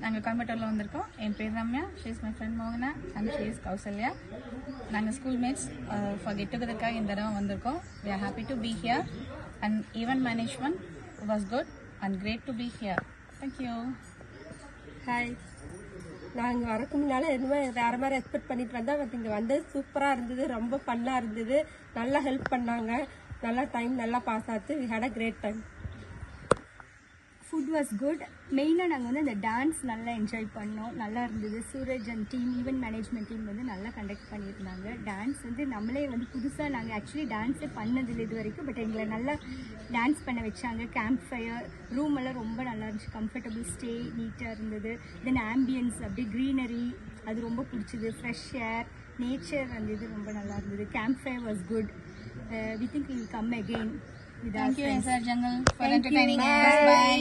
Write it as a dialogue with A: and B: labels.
A: நாங்கள் கோயம்புத்தூரில் வந்திருக்கோம். என் பேர் Ramya, she is my friend மோகனா அண்ட் ஷீ இஸ் கௌசல்யா. நாங்கள் ஸ்கூல் மேட்ஸ் ஃபார் கெட் டுகெதருக்காக இந்த தடவை வந்திருக்கோம். We are happy to be here and event management was good and great to be here. Thank you.
B: Hi, நாங்கள் வரக்கு முன்னால் எதுவுமே வேறு மாதிரி எக்ஸ்பெக்ட் பண்ணிட்டு வந்தோம். பட் இங்கே வந்தது சூப்பராக இருந்தது, ரொம்ப ஃபன்னாக இருந்தது, நல்லா ஹெல்ப் பண்ணாங்க, நல்லா டைம் நல்லா பாஸ் ஆச்சு. We had a great time.
C: Food was good. மெயினாக நாங்கள் வந்து அந்த டான்ஸ் நல்லா என்ஜாய் பண்ணோம், நல்லா இருந்தது. Suraj and team, event management team வந்து நல்லா கண்டக்ட் பண்ணியிருந்தாங்க. டான்ஸ் வந்து நம்மளே வந்து புதுசாக நாங்கள் ஆக்சுவலி டான்ஸே பண்ணதில்லை இது வரைக்கும். பட் எங்களை நல்லா டான்ஸ் பண்ண வச்சாங்க. கேம்ப் ஃபயர் ரூம் எல்லாம் ரொம்ப நல்லா இருந்துச்சு, கம்ஃபர்டபுள் ஸ்டே, நீட்டாக இருந்தது. தென் ஆம்பியன்ஸ் அப்படியே க்ரீனரி அது ரொம்ப பிடிச்சிது. ஃப்ரெஷ் ஏர், நேச்சர் அந்த இது ரொம்ப நல்லா இருந்தது. Camp fire was good. We think we will come again.
A: Thank you, Sir Jungle, for entertaining us. Bye.